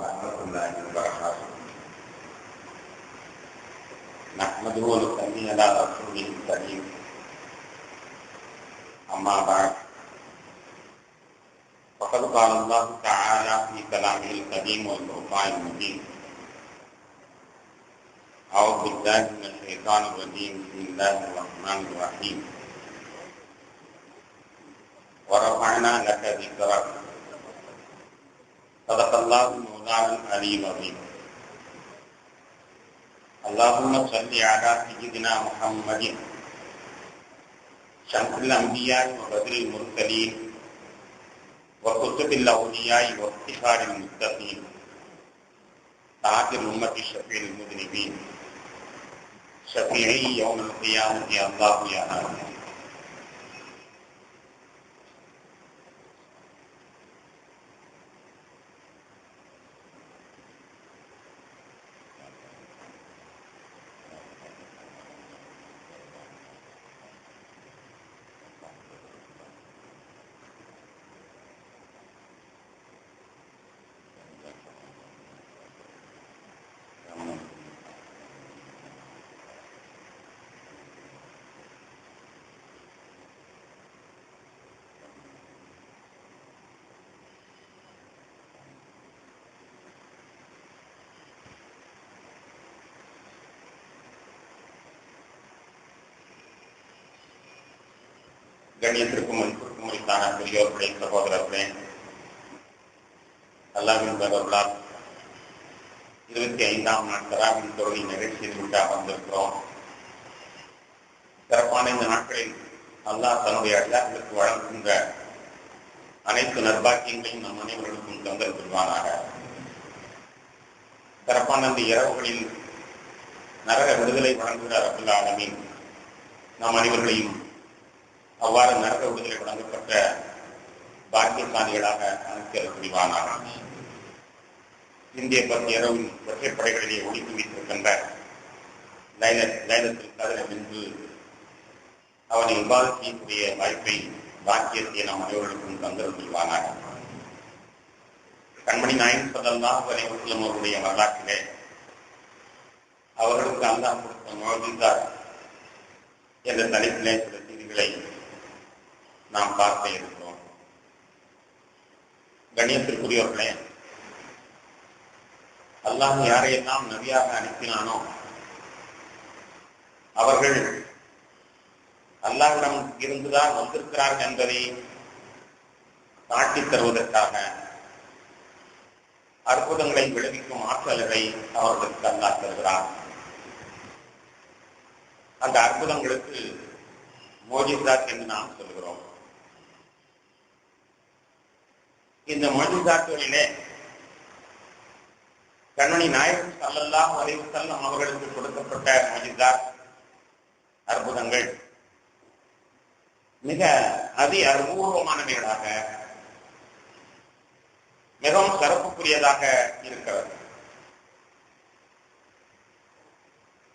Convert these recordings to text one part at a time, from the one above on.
ورحمة الله وبركاته. نحمده ونصلي على رسوله الكريم. أما بعد، فقد قال الله تعالى في كلامه القديم والفرقان المبين: أعوذ بالله من الشيطان الرجيم. بسم الله الرحمن الرحيم. ورفعنا لك ذكرك. صدق الله مولانا العلي العظيم. اللهم صل على سيدنا محمد شمس الأنبياء وبدر المرسلين وكتب الأولياء وافتخار المتقين تاج الأمة شفيع المذنبين شفيعي يوم القيامة يا الله يا رب. கண்ணியத்திற்கும் அன்புக்கும் உரித்தான பெரியோர்களே, சகோதரர்களே, அல்லாஹ்வின் பெயரால் 25ஆம் நாள் தராவின் தொழில் நிகழ்ச்சியில் வந்திருக்கிறோம். சிறப்பான இந்த நாட்களில் அல்லாஹ் தன்னுடைய அடியார்களுக்கு வழங்குகின்ற அனைத்து நற்பாக்கியங்களையும் நம் அனைவர்களுக்கும் தந்தல் புரிவானாக. சிறப்பான இந்த இரவுகளில் நரக விடுதலை வழங்குகிற ரப்பல் ஆலமீன் நம் அனைவர்களையும் அவ்வாறு நரக விடுதலை வழங்கப்பட்ட பாக்கியசாலிகளாக அனுப்பியல் புரிவானாக. இந்திய பத்து இரவின் ஒற்றைப்படைகளிலே ஒளித்து வைத்திருக்கின்ற லைலத்துல் கத்ர் என்று அவனை இவ்வாறு செய்யக்கூடிய வாய்ப்பை பாக்கியத்தை நம் அனைவர்களுக்கும் தந்தல் புரிவானாக. கண்மணி நாயகம் ஸல்லல்லாஹு அலைஹி வஸல்லம் அவருடைய வரலாற்றிலே அவர்களுக்கு அல்லாஹ் கொடுத்த முஅஜிஸா என்ற தலைப்பிலே சில செய்திகளை நாம் பார்க்க இருக்கிறோம். கண்ணியத்திற்குரியவர்களே, அல்லாஹ் யாரையெல்லாம் நபியாக அனுப்பினானோ அவர்கள் அல்லாஹ்விடம் இருந்துதான் வந்திருக்கிறார்கள் என்பதை காட்டித் தருவதற்காக அற்புதங்களை விளைவிக்கும் ஆற்றல்களை அவர்களுக்கு அல்லாஹ் தருகிறார். அந்த அற்புதங்களுக்கு மோஜிசாத் என்று நாம் சொல்கிறோம். இந்த மோஜிசாத்துகளிலே கண்மணி நாயகம் ஸல்லல்லாஹு அலைஹி வஸல்லம் அவர்களுக்கு கொடுக்கப்பட்ட மோஜிசாத் அற்புதங்கள் மிக அபூர்வமானவைகளாக மிகவும் சிறப்புக்குரியதாக இருக்கிறது.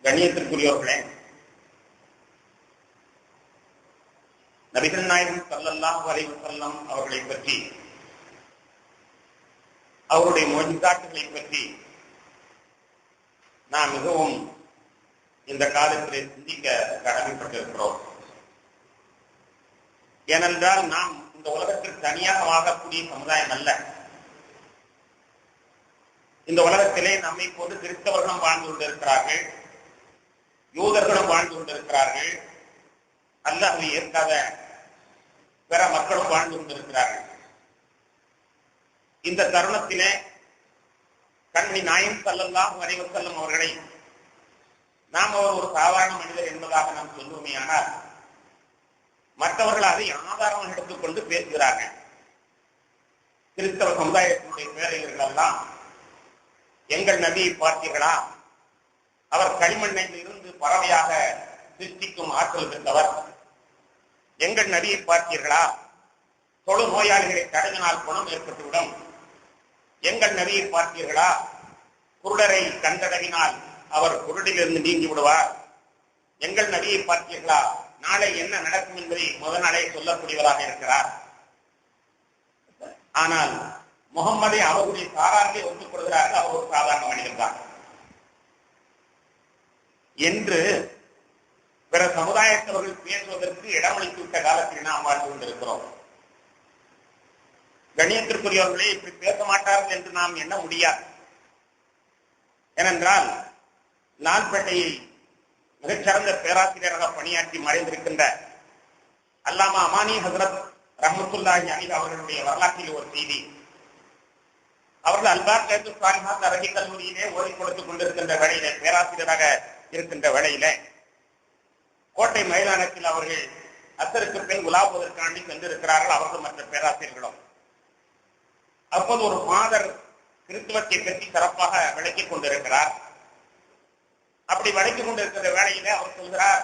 கண்ணியத்திற்குரியவர்களே, நபிகள் நாயகம் ஸல்லல்லாஹு அலைஹி வஸல்லம் அவர்களை பற்றி, அவருடைய மோஜிசாத்துகளை பற்றி நாம் மிகவும் இந்த காலத்திலே சிந்திக்க கடமைப்பட்டிருக்கிறோம். ஏனென்றால் நாம் இந்த உலகத்தில் தனியாக வாழக்கூடிய சமுதாயம் அல்ல. இந்த உலகத்திலே நம்மை போன்று கிறிஸ்தவர்களும் வாழ்ந்து கொண்டிருக்கிறார்கள், யூதர்களும் வாழ்ந்து கொண்டிருக்கிறார்கள், அல்லாஹ்வை ஏற்காத பிற மக்களும் வாழ்ந்து கொண்டிருக்கிறார்கள். இந்த தருணத்திலே கண்மணி நாயகம் ஸல்லல்லாஹு அலைஹி வஸல்லம் அவர்களை நாம் ஒரு சாதாரண மனிதர் என்பதாக நாம் சொல்லுவோமே, ஆனால் மற்றவர்கள் அதை ஆதாரம் எடுத்துக்கொண்டு பேசுகிறார்கள். கிறிஸ்தவ சமுதாயத்தினுடைய பேரையர்கள் எல்லாம், எங்கள் நபியை பார்த்தீர்களா, அவர் களிமண்ணில் இருந்து பறவையாக சிருஷ்டிக்கும் ஆற்றல் பெற்றவர். எங்கள் நபியை பார்த்தீர்களா, தொழு நோயாளிகளை தடவினால் குணம் ஏற்பட்டுவிடும். எங்கள் நபியை பார்த்தீர்களா, குருடரை கண்டடவினால் அவர் குருடிலிருந்து நீங்கி விடுவார். எங்கள் நபியை பார்த்தீர்களா, நாளை என்ன நடக்கும் என்பதை முதல் நாளே சொல்லக்கூடியவராக இருக்கிறார். ஆனால் முகம்மதை அவருடைய சாரார்களே ஒத்துக் கொள்கிறார்கள், அவர் ஒரு சாதாரண மனிதன் தான் என்று பிற சமுதாயத்தவர்கள் பேசுவதற்கு இடமளித்து விட்ட காலத்தில் நாம் வாழ்ந்து கொண்டிருக்கிறோம். கண்ணியத்திற்குரியவர்களே, இப்படி பேச மாட்டார்கள் என்று நாம் எண்ண முடியாது. ஏனென்றால் லால்பேட்டையில் மிகச்சிறந்த பேராசிரியராக பணியாற்றி மறைந்திருக்கின்ற அல்லாமா அமானி ஹசரத் ரஹ்மத்துல்லாஹி அலைஹி அவர்களுடைய வரலாற்றில் ஒரு செய்தி. அவர்கள் அல்பார் சாலிஹாத் அரபி கல்லூரியிலே ஓய்வு கொடுத்துக் கொண்டிருக்கின்ற வேளையிலே, பேராசிரியராக இருக்கின்ற வேளையிலே, கோட்டை மைதானத்தில் அவர்கள் அசருக்கு பின் உலாவுவதற்காண்டி சென்றிருக்கிறார்கள், அவர்கள் மற்ற பேராசிரியர்களும். அப்போது ஒரு ஃபாதர் கிறிஸ்துவத்தை பற்றி சிறப்பாக விளக்கிக் கொண்டிருக்கிறார். அப்படி விளக்கிக் கொண்டிருக்கிற வேளையிலே அவர் சொல்கிறார்,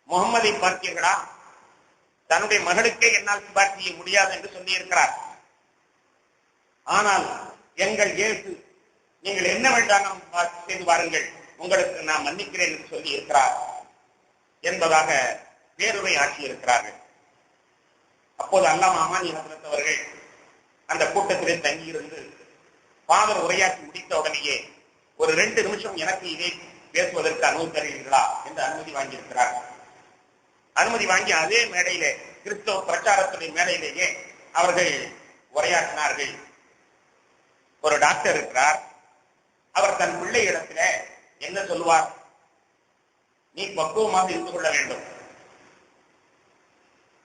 முகம்மதை பார்த்தீர்களா? தன்னுடைய மகளுக்கே என்னால் சிபார் செய்ய முடியாது என்று சொல்லியிருக்கிறார். ஆனால் எங்கள் இயேசு, நீங்கள் என்ன வேண்டாம் செய்து வாருங்கள், உங்களுக்கு நான் மன்னிக்கிறேன் என்று சொல்லி இருக்கிறார் என்பதாக பேருரை ஆற்றியிருக்கிறார்கள். அப்போது அல்லாமா அமானி ஹசரத் அவர்கள் அந்த கூட்டத்திலே தங்கியிருந்து ஃபாதர் உரையாற்றி முடித்த உடனேயே ஒரு 2 நிமிஷம் எனக்கு இதை பேசுவதற்கு அனுமதி தருகிறீர்களா என்று அனுமதி வாங்கியிருக்கிறார்கள். அனுமதி வாங்கி அதே மேடையிலே, கிறிஸ்தவ பிரச்சாரத்துடைய மேடையிலேயே அவர்கள் உரையாற்றினார்கள். ஒரு டாக்டர் இருக்கிறார், அவர் தன் பிள்ளை இடத்துல என்ன சொல்லுவார்? நீ பக்குவமாக இருந்து கொள்ள வேண்டும்,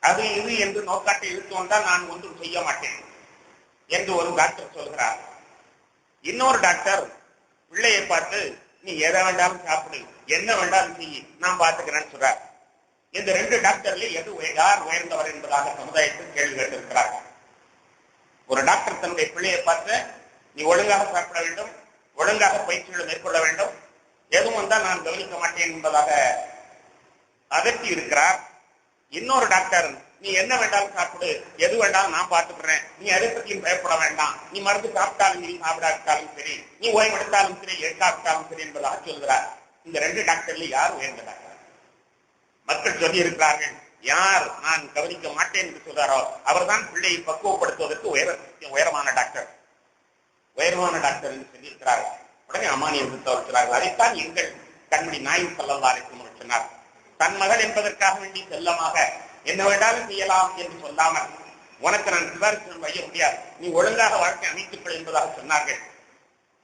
அது இது என்று நோக்காட்டை இழுத்து வந்தால் நான் ஒன்றும் செய்ய மாட்டேன் என்று ஒரு டாக்டர் சொல்கிறார். இன்னொரு டாக்டர் பிள்ளையை பார்த்து, நீ எதை வேண்டாலும் சாப்பிடு, என்ன வேண்டாலும் செய்ய, நான் பார்த்துக்கிறேன்னு சொல்றார். இந்த 2 டாக்டர்ல யார் உயர்ந்தவர் என்பதாக சமுதாயத்தில் கேள்வி கேட்டிருக்கிறார்கள். ஒரு டாக்டர் தன்னுடைய பிள்ளையை பார்த்து, நீ ஒழுங்காக சாப்பிட வேண்டும், ஒழுங்காக பயிற்சிகளை மேற்கொள்ள வேண்டும், எதுவும் வந்தால் நான் கவனிக்க மாட்டேன் என்பதாக அதட்டி இருக்கிறார். இன்னொரு டாக்டர், நீ என்ன வேண்டாலும் சாப்பிடு, எது வேண்டாலும் நான் பார்த்துக்கிறேன், நீ எதை பற்றியும் பயப்பட வேண்டாம், நீ மருந்து சாப்பிட்டாலும் சரி, சாப்பிடாவிட்டாலும் சரி, நீ ஓய்வெடுத்தாலும் சரி, எடுக்காவிட்டாலும் சரி என்பதாக சொல்கிறார். இந்த 2 டாக்டர்ல யார் உயர்ந்த டாக்டர்? மக்கள் சொல்லி இருக்கிறார்கள், யார் நான் கவனிக்க மாட்டேன் என்று சொல்றாரோ அவர்தான் பிள்ளையை பக்குவப்படுத்துவதற்கு உயரமான டாக்டர் என்று சொல்லியிருக்கிறார்கள். உடனே அமானி இருக்கிறார்கள். அதைத்தான் எங்கள் கண்மணி நாயகம் ஸல்லல்லாஹு அலைஹி வஸல்லம் சொன்னார். தன் மகள் என்பதற்காக வேண்டி செல்லமாக என்ன வேண்டாலும் செய்யலாம் என்று சொல்லாமல், உனக்கு நான் சிபாரிசு வைய முடியாது, நீ ஒழுங்காக வாழ்க்கை அமைத்துக்கொள் என்பதாக சொன்னார்கள்.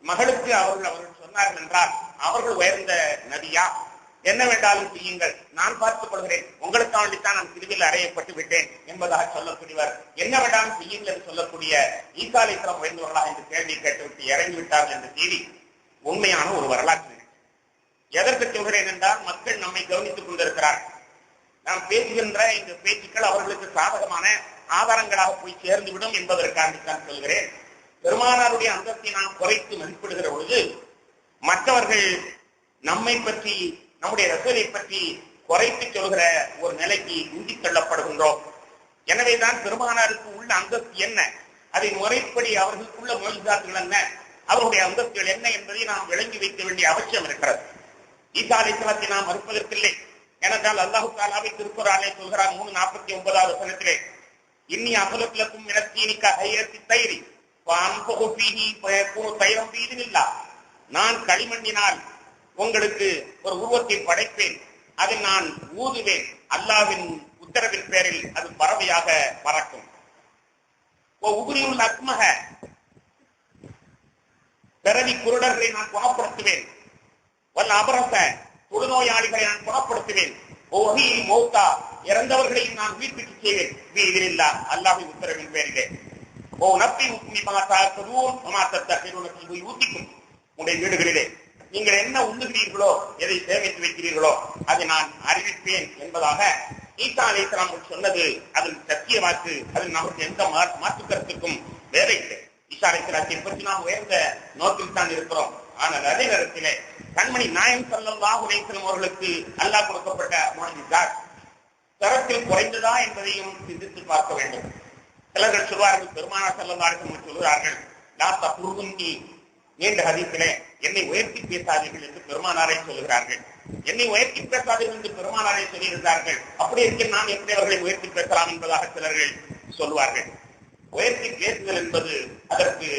மகளுக்கு அவர்கள் சொன்னார்கள் என்றால் அவர்கள் உயர்ந்த நபியா? என்ன வேண்டாலும் செய்யுங்கள், நான் பார்த்துக் கொள்கிறேன், உங்களுக்காக வேண்டித்தான் நான் பிரிவில் அறையப்பட்டு விட்டேன் என்பதாக சொல்லக்கூடியவர், என்ன வேண்டாலும் செய்யுங்கள் என்று சொல்லக்கூடிய ஈசா அலைஹிஸ்ஸலாம் உயர்ந்தவர்களாக இந்த கேள்வி கேட்டுவிட்டு இறங்கிவிட்டார்கள் என்ற செய்தி உண்மையான ஒரு வரலாற்று. எதற்கு சொல்கிறேன் என்றால், மக்கள் நம்மை கவனித்துக் கொண்டிருக்கிறார்கள். நாம் பேசுகின்ற இந்த பேச்சுக்கள் அவர்களுக்கு சாதகமான ஆதாரங்களாக போய் சேர்ந்துவிடும் என்பதற்காக சொல்கிறேன். பெருமானாருடைய அந்தஸ்தை நாம் குறைத்து மதிப்பிடுகிற பொழுது மற்றவர்கள் நம்மை பற்றி, நம்முடைய ரசூலை பற்றி குறைத்து சொல்கிற ஒரு நிலைக்கு உந்தி தள்ளப்படுகின்றோம். எனவேதான் பெருமானாருக்கு உள்ள அந்தஸ்து என்ன, அதை முறைப்படி அவர்களுக்குள்ள மொழிசார்கள் என்ன, அவருடைய அந்தஸ்துகள் என்ன என்பதை நாம் விளங்கி வைக்க வேண்டிய அவசியம் இருக்கிறது. ஈசா அலைஹிஸ்ஸலாத்தை நாம் மறுப்பதற்கில்லை. ஏனென்றால் அல்லாஹ் தஆலாவை திருக்குர்ஆனிலே சொல்கிறார் 3:49 வசனத்திலே, இன்னி அஹ்லகு லக்கும் மினத் தீனி கஹையத்தி தைரி ஃபஅன்ஃபுகு ஃபீஹி ஃபயகூனு தைரம் பீஇத்னில்லாஹ். நான் களிமண்ணினால் உங்களுக்கு ஒரு உருவத்தை படைப்பேன், அதை நான் ஊதுவேன், அல்லாஹ்வின் உத்தரவின் பேரில் அது பறவையாக பறக்கும். உபரியுல் அக்மஹ, பிறவி குருடர்களை நான் குணப்படுத்துவேன், வல் அபரஸ, தொழுநோயாளிகளை நான் குணப்படுத்துவேன், ஓஹீல் மௌத்தா, இறந்தவர்களையும் நான் உயிர்ப்பிக்க செய்வேன், பீஇத்னில்லாஹ், அல்லாஹ்வின் உத்தரவின் பேரிலே. ஓ நப்பி பிமா தஅகுலூன் வமா தத்தஹிரூன ஃபீ புயூத்திக்கும், உங்களுடைய வீடுகளிலே நீங்கள் என்ன உண்ணுகிறீர்களோ, எதை சேமித்து வைக்கிறீர்களோ அதை நான் அறிவிப்பேன் என்பதாக ஈசா அலைஹிஸ்ஸலாம் சொன்னது அதில் சத்திய வாக்கு. அதில் நமக்கு எந்த மாற்று கருத்துக்கும் வேலை இல்லை. ஈசா அலைஹிஸ்ஸலாத்தை பற்றி நாம் உயர்ந்த நோக்கில் தான் இருக்கிறோம். ஆனால் அதே நேரத்திலே கண்மணி நாயகம் ஸல்லல்லாஹு அலைஹி வஸல்லம் அவர்களுக்கு அல்லாஹ் கொடுக்கப்பட்ட முஅஜிஸாத் தரத்தில் குறைந்ததா என்பதையும் சிந்தித்து பார்க்க வேண்டும். சிலர்கள் சொல்வார்கள், பெருமானார் ஸல்லல்லாஹு அலைஹி வஸல்லம் சொல்கிறார்கள், லா தஃருகுன்னி, நீண்ட ஹதீஸிலே என்னை உயர்த்தி பேசாதீர்கள் என்று பெருமானாரை சொல்கிறார்கள். என்னை உயர்த்தி பேசாதீர்கள் என்று பெருமானாரை சொல்லியிருந்தார்கள். அப்படி இருக்க நான் எப்படி அவர்களை உயர்த்தி பேசலாம் என்பதாக சிலர்கள் சொல்வார்கள். உயர்த்தி பேசுதல் என்பது அதற்கு